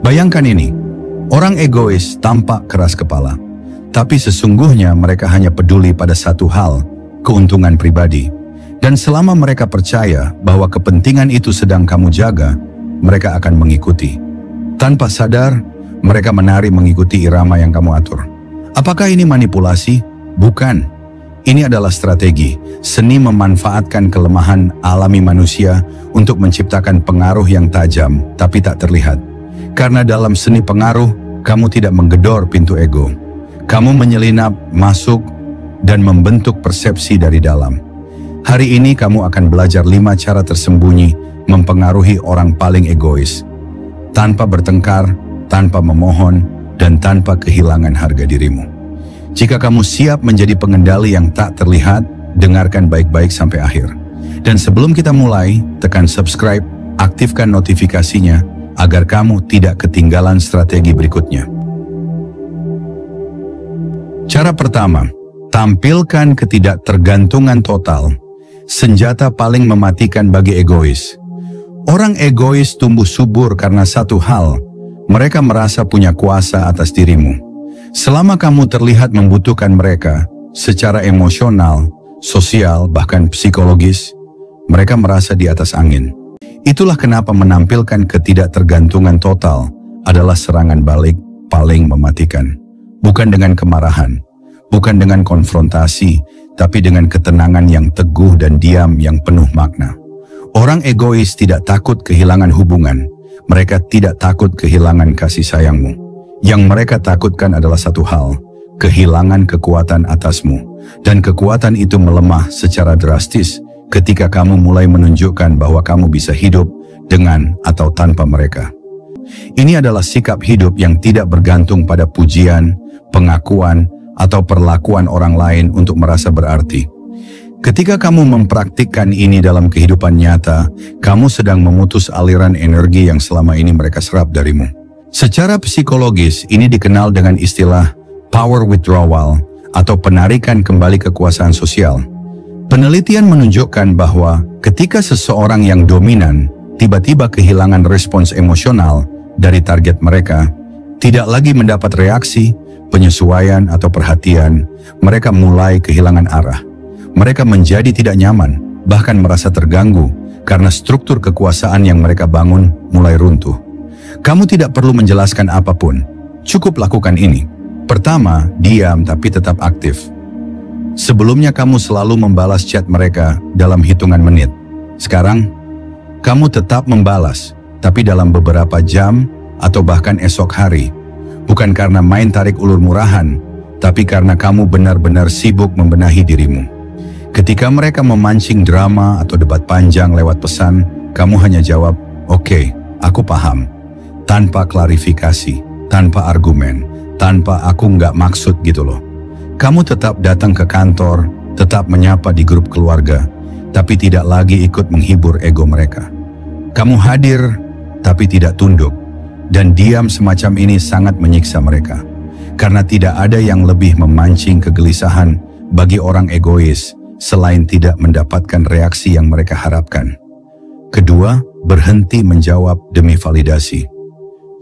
Bayangkan ini, orang egois tampak keras kepala, tapi sesungguhnya mereka hanya peduli pada satu hal, keuntungan pribadi. Dan selama mereka percaya bahwa kepentingan itu sedang kamu jaga, mereka akan mengikuti. Tanpa sadar, mereka menari mengikuti irama yang kamu atur. Apakah ini manipulasi? Bukan. Ini adalah strategi, seni memanfaatkan kelemahan alami manusia untuk menciptakan pengaruh yang tajam tapi tak terlihat. Karena dalam seni pengaruh, kamu tidak menggedor pintu ego. Kamu menyelinap, masuk, dan membentuk persepsi dari dalam. Hari ini kamu akan belajar 5 cara tersembunyi mempengaruhi orang paling egois. Tanpa bertengkar, tanpa memohon, dan tanpa kehilangan harga dirimu. Jika kamu siap menjadi pengendali yang tak terlihat, dengarkan baik-baik sampai akhir. Dan sebelum kita mulai, tekan subscribe, aktifkan notifikasinya, agar kamu tidak ketinggalan strategi berikutnya. Cara pertama, tampilkan ketidaktergantungan total, senjata paling mematikan bagi egois. Orang egois tumbuh subur karena satu hal, mereka merasa punya kuasa atas dirimu. Selama kamu terlihat membutuhkan mereka, secara emosional, sosial, bahkan psikologis, mereka merasa di atas angin. Itulah kenapa menampilkan ketidaktergantungan total adalah serangan balik paling mematikan. Bukan dengan kemarahan, bukan dengan konfrontasi, tapi dengan ketenangan yang teguh dan diam yang penuh makna. Orang egois tidak takut kehilangan hubungan, mereka tidak takut kehilangan kasih sayangmu. Yang mereka takutkan adalah satu hal, kehilangan kekuatan atasmu. Dan kekuatan itu melemah secara drastis ketika kamu mulai menunjukkan bahwa kamu bisa hidup dengan atau tanpa mereka. Ini adalah sikap hidup yang tidak bergantung pada pujian, pengakuan, atau perlakuan orang lain untuk merasa berarti. Ketika kamu mempraktikkan ini dalam kehidupan nyata, kamu sedang memutus aliran energi yang selama ini mereka serap darimu. Secara psikologis, ini dikenal dengan istilah power withdrawal atau penarikan kembali kekuasaan sosial. Penelitian menunjukkan bahwa ketika seseorang yang dominan tiba-tiba kehilangan respons emosional dari target mereka, tidak lagi mendapat reaksi, penyesuaian atau perhatian, mereka mulai kehilangan arah. Mereka menjadi tidak nyaman, bahkan merasa terganggu karena struktur kekuasaan yang mereka bangun mulai runtuh. Kamu tidak perlu menjelaskan apapun, cukup lakukan ini. Pertama, diam tapi tetap aktif. Sebelumnya kamu selalu membalas chat mereka dalam hitungan menit. Sekarang, kamu tetap membalas, tapi dalam beberapa jam atau bahkan esok hari. Bukan karena main tarik ulur murahan, tapi karena kamu benar-benar sibuk membenahi dirimu. Ketika mereka memancing drama atau debat panjang lewat pesan, kamu hanya jawab, "Oke, aku paham." Tanpa klarifikasi, tanpa argumen, tanpa aku nggak maksud gitu loh. Kamu tetap datang ke kantor, tetap menyapa di grup keluarga, tapi tidak lagi ikut menghibur ego mereka. Kamu hadir, tapi tidak tunduk. Dan diam semacam ini sangat menyiksa mereka. Karena tidak ada yang lebih memancing kegelisahan bagi orang egois selain tidak mendapatkan reaksi yang mereka harapkan. Kedua, berhenti menjawab demi validasi.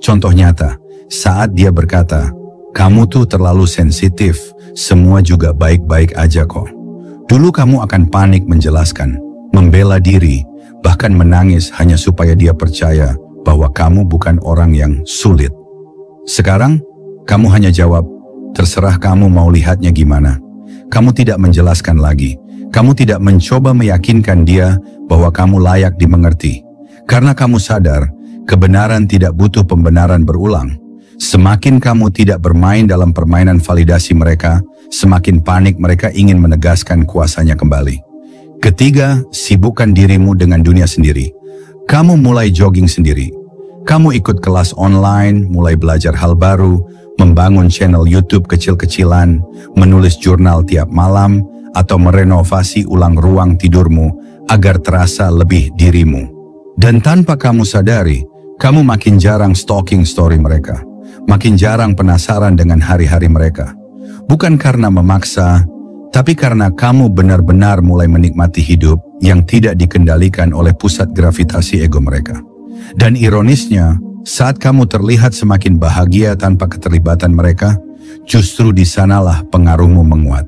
Contoh nyata, saat dia berkata, "Kamu tuh terlalu sensitif, semua juga baik-baik aja kok." Dulu kamu akan panik menjelaskan, membela diri, bahkan menangis hanya supaya dia percaya bahwa kamu bukan orang yang sulit. Sekarang, kamu hanya jawab, "Terserah kamu mau lihatnya gimana." Kamu tidak menjelaskan lagi. Kamu tidak mencoba meyakinkan dia bahwa kamu layak dimengerti. Karena kamu sadar, kebenaran tidak butuh pembenaran berulang. Semakin kamu tidak bermain dalam permainan validasi mereka, semakin panik mereka ingin menegaskan kuasanya kembali. Ketiga, sibukkan dirimu dengan dunia sendiri. Kamu mulai jogging sendiri. Kamu ikut kelas online, mulai belajar hal baru, membangun channel YouTube kecil-kecilan, menulis jurnal tiap malam, atau merenovasi ulang ruang tidurmu agar terasa lebih dirimu. Dan tanpa kamu sadari, kamu makin jarang stalking story mereka. Makin jarang penasaran dengan hari-hari mereka. Bukan karena memaksa, tapi karena kamu benar-benar mulai menikmati hidup yang tidak dikendalikan oleh pusat gravitasi ego mereka. Dan ironisnya, Saat kamu terlihat semakin bahagia tanpa keterlibatan mereka, justru di sanalah pengaruhmu menguat.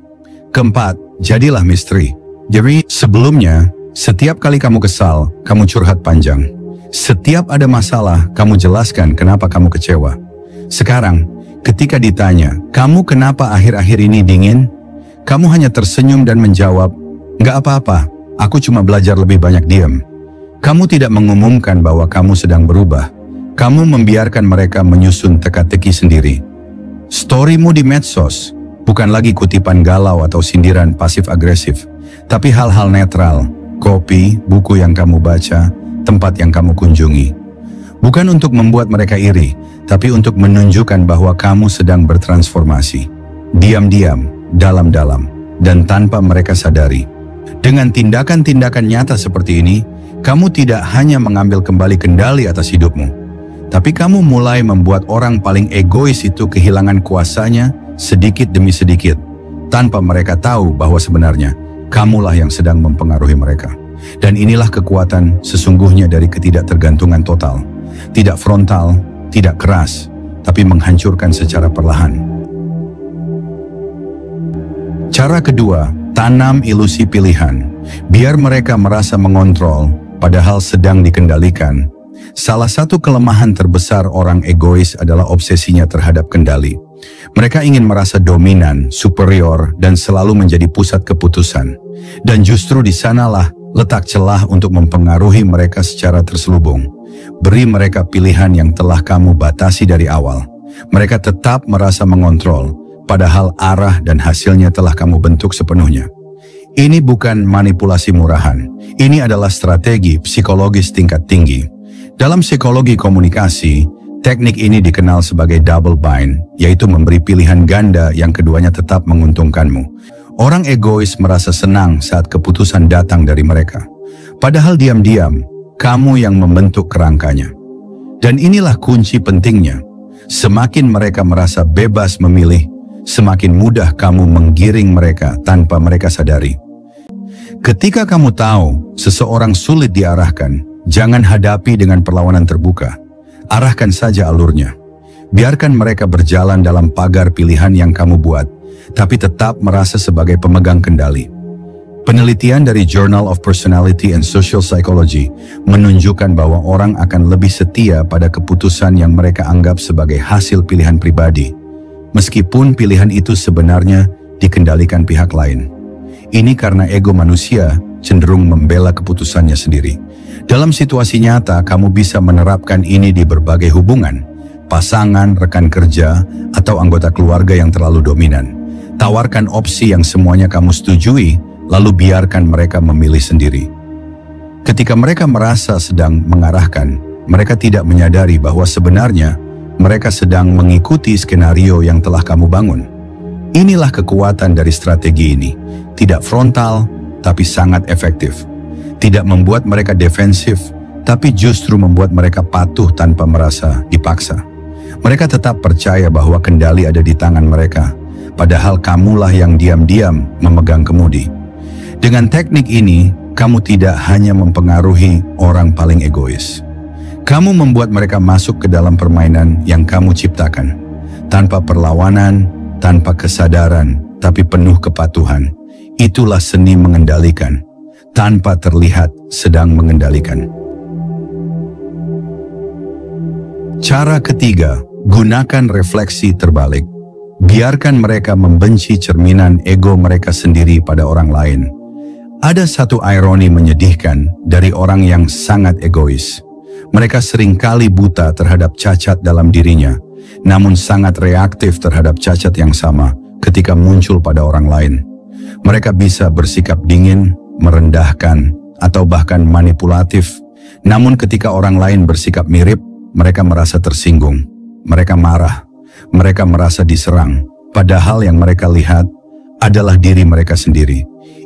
Keempat, jadilah misteri. Jadi sebelumnya, setiap kali kamu kesal, kamu curhat panjang. Setiap ada masalah, kamu jelaskan kenapa kamu kecewa. Sekarang, ketika ditanya, kamu kenapa akhir-akhir ini dingin? Kamu hanya tersenyum dan menjawab, nggak apa-apa, aku cuma belajar lebih banyak diam. Kamu tidak mengumumkan bahwa kamu sedang berubah. Kamu membiarkan mereka menyusun teka-teki sendiri. Storymu di medsos bukan lagi kutipan galau atau sindiran pasif-agresif, tapi hal-hal netral, kopi, buku yang kamu baca, tempat yang kamu kunjungi. Bukan untuk membuat mereka iri, tapi untuk menunjukkan bahwa kamu sedang bertransformasi. Diam-diam, dalam-dalam, dan tanpa mereka sadari. Dengan tindakan-tindakan nyata seperti ini, kamu tidak hanya mengambil kembali kendali atas hidupmu, tapi kamu mulai membuat orang paling egois itu kehilangan kuasanya sedikit demi sedikit, tanpa mereka tahu bahwa sebenarnya kamulah yang sedang mempengaruhi mereka. Dan inilah kekuatan sesungguhnya dari ketidaktergantungan total. Tidak frontal, tidak keras, tapi menghancurkan secara perlahan. Cara kedua, tanam ilusi pilihan. Biar mereka merasa mengontrol, padahal sedang dikendalikan. Salah satu kelemahan terbesar orang egois adalah obsesinya terhadap kendali. Mereka ingin merasa dominan, superior, dan selalu menjadi pusat keputusan. Dan justru di sanalah letak celah untuk mempengaruhi mereka secara terselubung. Beri mereka pilihan yang telah kamu batasi dari awal. Mereka tetap merasa mengontrol, padahal arah dan hasilnya telah kamu bentuk sepenuhnya. Ini bukan manipulasi murahan. Ini adalah strategi psikologis tingkat tinggi. Dalam psikologi komunikasi, teknik ini dikenal sebagai double bind, yaitu memberi pilihan ganda yang keduanya tetap menguntungkanmu. Orang egois merasa senang saat keputusan datang dari mereka. Padahal diam-diam, kamu yang membentuk kerangkanya. Dan inilah kunci pentingnya. Semakin mereka merasa bebas memilih, semakin mudah kamu menggiring mereka tanpa mereka sadari. Ketika kamu tahu seseorang sulit diarahkan, jangan hadapi dengan perlawanan terbuka. Arahkan saja alurnya. Biarkan mereka berjalan dalam pagar pilihan yang kamu buat, tapi tetap merasa sebagai pemegang kendali. Penelitian dari Journal of Personality and Social Psychology menunjukkan bahwa orang akan lebih setia pada keputusan yang mereka anggap sebagai hasil pilihan pribadi, meskipun pilihan itu sebenarnya dikendalikan pihak lain. Ini karena ego manusia cenderung membela keputusannya sendiri. Dalam situasi nyata, kamu bisa menerapkan ini di berbagai hubungan, pasangan, rekan kerja, atau anggota keluarga yang terlalu dominan. Tawarkan opsi yang semuanya kamu setujui, lalu biarkan mereka memilih sendiri. Ketika mereka merasa sedang mengarahkan, mereka tidak menyadari bahwa sebenarnya mereka sedang mengikuti skenario yang telah kamu bangun. Inilah kekuatan dari strategi ini. Tidak frontal, tapi sangat efektif. Tidak membuat mereka defensif, tapi justru membuat mereka patuh tanpa merasa dipaksa. Mereka tetap percaya bahwa kendali ada di tangan mereka, padahal kamulah yang diam-diam memegang kemudi. Dengan teknik ini, kamu tidak hanya mempengaruhi orang paling egois. Kamu membuat mereka masuk ke dalam permainan yang kamu ciptakan, tanpa perlawanan, tanpa kesadaran, tapi penuh kepatuhan. Itulah seni mengendalikan, tanpa terlihat sedang mengendalikan. Cara ketiga, gunakan refleksi terbalik. Biarkan mereka membenci cerminan ego mereka sendiri pada orang lain. Ada satu ironi menyedihkan dari orang yang sangat egois. Mereka seringkali buta terhadap cacat dalam dirinya, namun sangat reaktif terhadap cacat yang sama ketika muncul pada orang lain. Mereka bisa bersikap dingin, merendahkan, atau bahkan manipulatif. Namun ketika orang lain bersikap mirip, mereka merasa tersinggung. Mereka marah. Mereka merasa diserang. Padahal yang mereka lihat adalah diri mereka sendiri.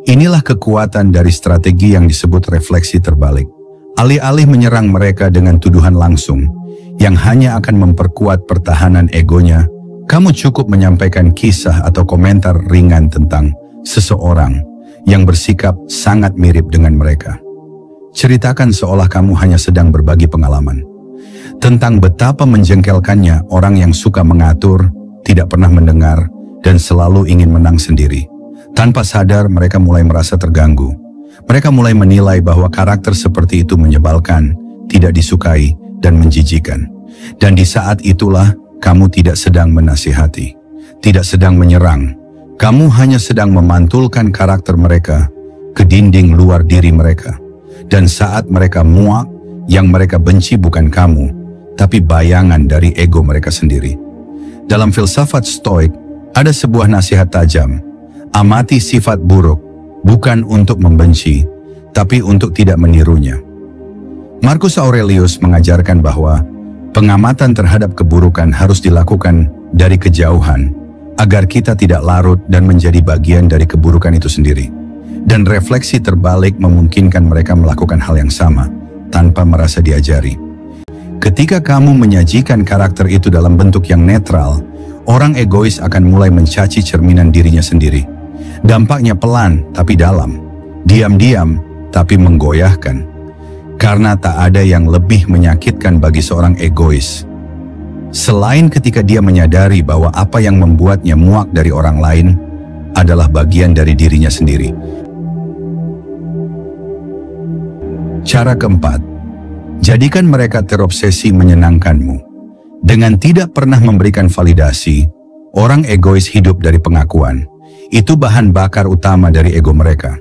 Inilah kekuatan dari strategi yang disebut refleksi terbalik. Alih-alih menyerang mereka dengan tuduhan langsung, yang hanya akan memperkuat pertahanan egonya, kamu cukup menyampaikan kisah atau komentar ringan tentang seseorang yang bersikap sangat mirip dengan mereka. Ceritakan seolah kamu hanya sedang berbagi pengalaman. tentang betapa menjengkelkannya orang yang suka mengatur, tidak pernah mendengar, dan selalu ingin menang sendiri. Tanpa sadar mereka mulai merasa terganggu. Mereka mulai menilai bahwa karakter seperti itu menyebalkan, tidak disukai, dan menjijikan. Dan di saat itulah kamu tidak sedang menasihati, tidak sedang menyerang. Kamu hanya sedang memantulkan karakter mereka ke dinding luar diri mereka. Dan saat mereka muak, yang mereka benci bukan kamu, tapi bayangan dari ego mereka sendiri. Dalam filsafat Stoik, ada sebuah nasihat tajam. Amati sifat buruk, bukan untuk membenci, tapi untuk tidak menirunya. Marcus Aurelius mengajarkan bahwa pengamatan terhadap keburukan harus dilakukan dari kejauhan, agar kita tidak larut dan menjadi bagian dari keburukan itu sendiri. Dan refleksi terbalik memungkinkan mereka melakukan hal yang sama, tanpa merasa diajari. Ketika kamu menyajikan karakter itu dalam bentuk yang netral, orang egois akan mulai mencaci cerminan dirinya sendiri. Dampaknya pelan tapi dalam, diam-diam tapi menggoyahkan. Karena tak ada yang lebih menyakitkan bagi seorang egois selain ketika dia menyadari bahwa apa yang membuatnya muak dari orang lain adalah bagian dari dirinya sendiri. Cara keempat, jadikan mereka terobsesi menyenangkanmu. Dengan tidak pernah memberikan validasi, orang egois hidup dari pengakuan. Itu bahan bakar utama dari ego mereka.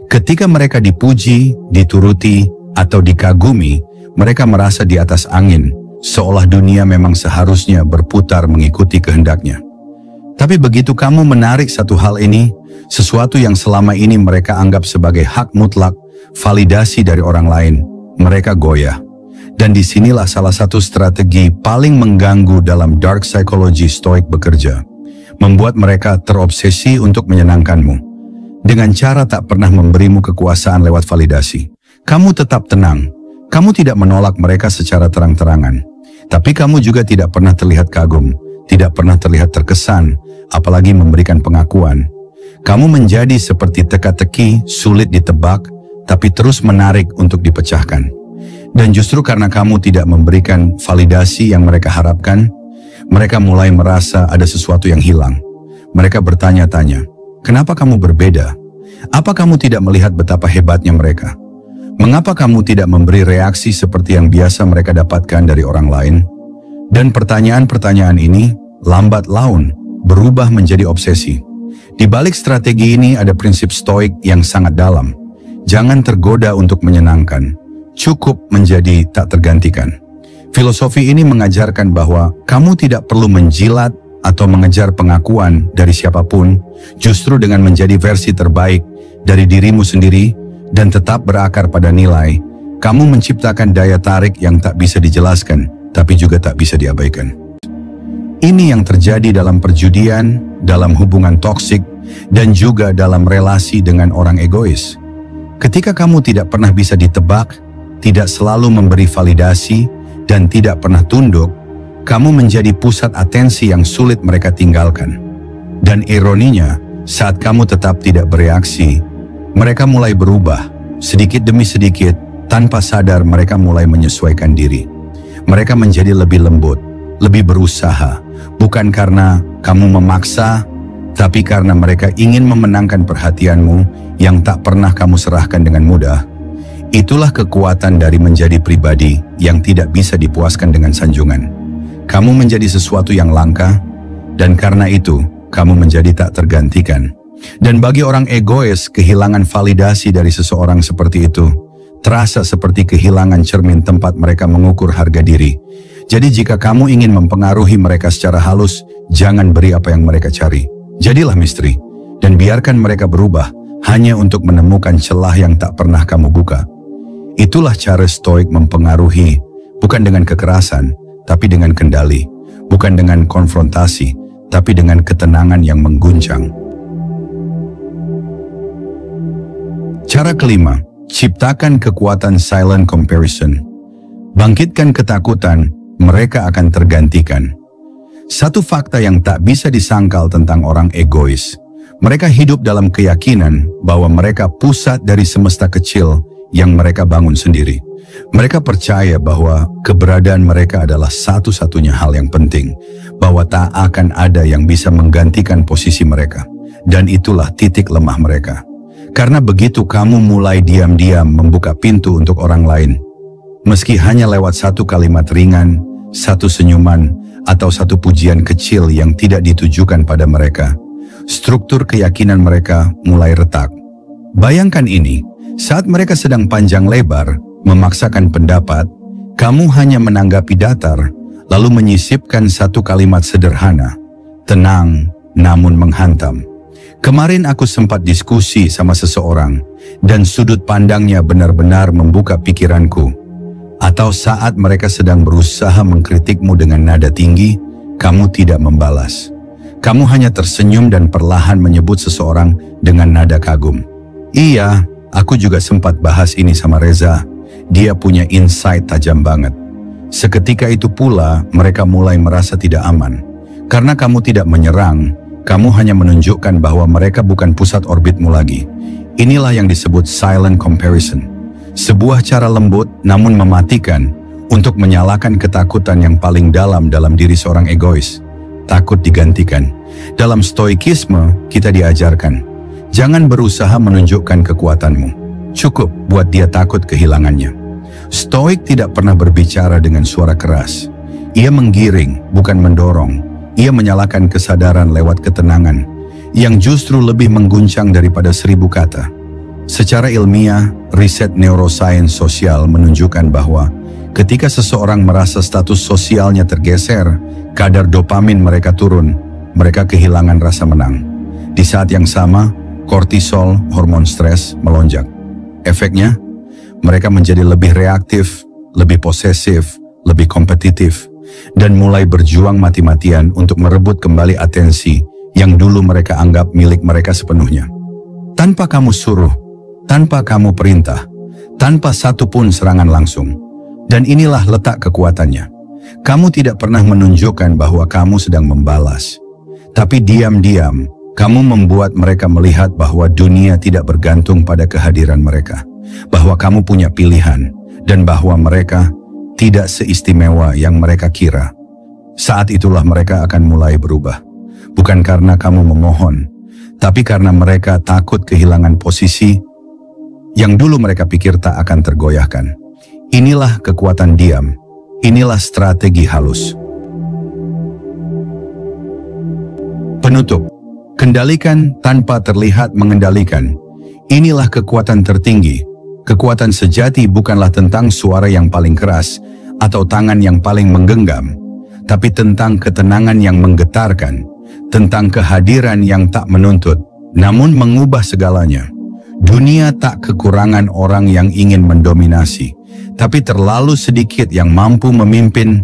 Ketika mereka dipuji, dituruti, atau dikagumi, mereka merasa di atas angin, seolah dunia memang seharusnya berputar mengikuti kehendaknya. Tapi begitu kamu menarik satu hal ini, sesuatu yang selama ini mereka anggap sebagai hak mutlak, validasi dari orang lain, mereka goyah. Dan disinilah salah satu strategi paling mengganggu dalam dark psychology Stoik bekerja. Membuat mereka terobsesi untuk menyenangkanmu. Dengan cara tak pernah memberimu kekuasaan lewat validasi. Kamu tetap tenang. Kamu tidak menolak mereka secara terang-terangan. Tapi kamu juga tidak pernah terlihat kagum. Tidak pernah terlihat terkesan. Apalagi memberikan pengakuan. Kamu menjadi seperti teka-teki, sulit ditebak, tapi terus menarik untuk dipecahkan. Dan justru karena kamu tidak memberikan validasi yang mereka harapkan, mereka mulai merasa ada sesuatu yang hilang. Mereka bertanya-tanya, kenapa kamu berbeda? Apa kamu tidak melihat betapa hebatnya mereka? Mengapa kamu tidak memberi reaksi seperti yang biasa mereka dapatkan dari orang lain? Dan pertanyaan-pertanyaan ini, lambat laun, berubah menjadi obsesi. Di balik strategi ini ada prinsip Stoik yang sangat dalam. Jangan tergoda untuk menyenangkan. Cukup menjadi tak tergantikan. Filosofi ini mengajarkan bahwa kamu tidak perlu menjilat atau mengejar pengakuan dari siapapun, justru dengan menjadi versi terbaik dari dirimu sendiri dan tetap berakar pada nilai, kamu menciptakan daya tarik yang tak bisa dijelaskan, tapi juga tak bisa diabaikan. Ini yang terjadi dalam perjudian, dalam hubungan toksik, dan juga dalam relasi dengan orang egois. Ketika kamu tidak pernah bisa ditebak, tidak selalu memberi validasi, dan tidak pernah tunduk, kamu menjadi pusat atensi yang sulit mereka tinggalkan. Dan ironinya, saat kamu tetap tidak bereaksi, mereka mulai berubah, sedikit demi sedikit, tanpa sadar mereka mulai menyesuaikan diri. Mereka menjadi lebih lembut, lebih berusaha, bukan karena kamu memaksa, tapi karena mereka ingin memenangkan perhatianmu yang tak pernah kamu serahkan dengan mudah. Itulah kekuatan dari menjadi pribadi yang tidak bisa dipuaskan dengan sanjungan. Kamu menjadi sesuatu yang langka, dan karena itu, kamu menjadi tak tergantikan. Dan bagi orang egois, kehilangan validasi dari seseorang seperti itu, terasa seperti kehilangan cermin tempat mereka mengukur harga diri. Jadi jika kamu ingin mempengaruhi mereka secara halus, jangan beri apa yang mereka cari. Jadilah misteri, dan biarkan mereka berubah, hanya untuk menemukan celah yang tak pernah kamu buka. Itulah cara Stoik mempengaruhi, bukan dengan kekerasan, tapi dengan kendali, bukan dengan konfrontasi, tapi dengan ketenangan yang mengguncang. Cara kelima, ciptakan kekuatan silent comparison. Bangkitkan ketakutan, mereka akan tergantikan. Satu fakta yang tak bisa disangkal tentang orang egois, mereka hidup dalam keyakinan bahwa mereka pusat dari semesta kecil yang mereka bangun sendiri. Mereka percaya bahwa keberadaan mereka adalah satu-satunya hal yang penting, bahwa tak akan ada yang bisa menggantikan posisi mereka. Dan itulah titik lemah mereka. Karena begitu kamu mulai diam-diam membuka pintu untuk orang lain, meski hanya lewat satu kalimat ringan, satu senyuman, atau satu pujian kecil yang tidak ditujukan pada mereka, struktur keyakinan mereka mulai retak. Bayangkan ini, saat mereka sedang panjang lebar, memaksakan pendapat, kamu hanya menanggapi datar, lalu menyisipkan satu kalimat sederhana, tenang namun menghantam. Kemarin aku sempat diskusi sama seseorang, dan sudut pandangnya benar-benar membuka pikiranku. Atau saat mereka sedang berusaha mengkritikmu dengan nada tinggi, kamu tidak membalas. Kamu hanya tersenyum dan perlahan menyebut seseorang dengan nada kagum. Iya, aku juga sempat bahas ini sama Reza. Dia punya insight tajam banget. Seketika itu pula mereka mulai merasa tidak aman. Karena kamu tidak menyerang, kamu hanya menunjukkan bahwa mereka bukan pusat orbitmu lagi. Inilah yang disebut silent comparison. Sebuah cara lembut namun mematikan untuk menyalakan ketakutan yang paling dalam diri seorang egois. Takut digantikan. Dalam stoikisme kita diajarkan, jangan berusaha menunjukkan kekuatanmu. Cukup buat dia takut kehilangannya. Stoik tidak pernah berbicara dengan suara keras. Ia menggiring, bukan mendorong. Ia menyalakan kesadaran lewat ketenangan, yang justru lebih mengguncang daripada 1000 kata. Secara ilmiah, riset neuroscience sosial menunjukkan bahwa ketika seseorang merasa status sosialnya tergeser, kadar dopamin mereka turun, mereka kehilangan rasa menang. Di saat yang sama, kortisol, hormon stres, melonjak. Efeknya, mereka menjadi lebih reaktif, lebih posesif, lebih kompetitif, dan mulai berjuang mati-matian untuk merebut kembali atensi yang dulu mereka anggap milik mereka sepenuhnya. Tanpa kamu suruh, tanpa kamu perintah, tanpa satu pun serangan langsung. Dan inilah letak kekuatannya. Kamu tidak pernah menunjukkan bahwa kamu sedang membalas. Tapi diam-diam, kamu membuat mereka melihat bahwa dunia tidak bergantung pada kehadiran mereka. Bahwa kamu punya pilihan, dan bahwa mereka tidak seistimewa yang mereka kira. Saat itulah mereka akan mulai berubah. Bukan karena kamu memohon, tapi karena mereka takut kehilangan posisi yang dulu mereka pikir tak akan tergoyahkan. Inilah kekuatan diam. Inilah strategi halus. Penutup. Kendalikan tanpa terlihat mengendalikan. Inilah kekuatan tertinggi. Kekuatan sejati bukanlah tentang suara yang paling keras atau tangan yang paling menggenggam, tapi tentang ketenangan yang menggetarkan, tentang kehadiran yang tak menuntut, namun mengubah segalanya. Dunia tak kekurangan orang yang ingin mendominasi, tapi terlalu sedikit yang mampu memimpin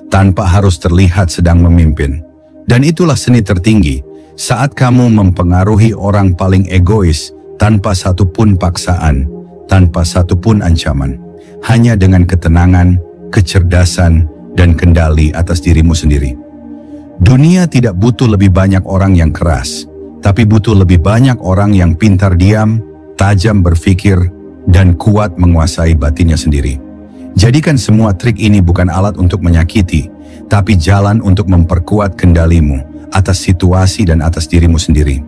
tanpa harus terlihat sedang memimpin. Dan itulah seni tertinggi, saat kamu mempengaruhi orang paling egois tanpa satupun paksaan, tanpa satupun ancaman, hanya dengan ketenangan, kecerdasan, dan kendali atas dirimu sendiri. Dunia tidak butuh lebih banyak orang yang keras, tapi butuh lebih banyak orang yang pintar diam, tajam berpikir, dan kuat menguasai batinnya sendiri. Jadikan semua trik ini bukan alat untuk menyakiti, tapi jalan untuk memperkuat kendalimu atas situasi dan atas dirimu sendiri.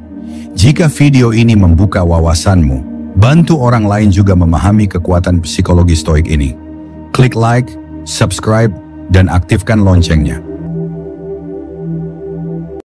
Jika video ini membuka wawasanmu, bantu orang lain juga memahami kekuatan psikologi stoik ini. Klik like, subscribe, dan aktifkan loncengnya.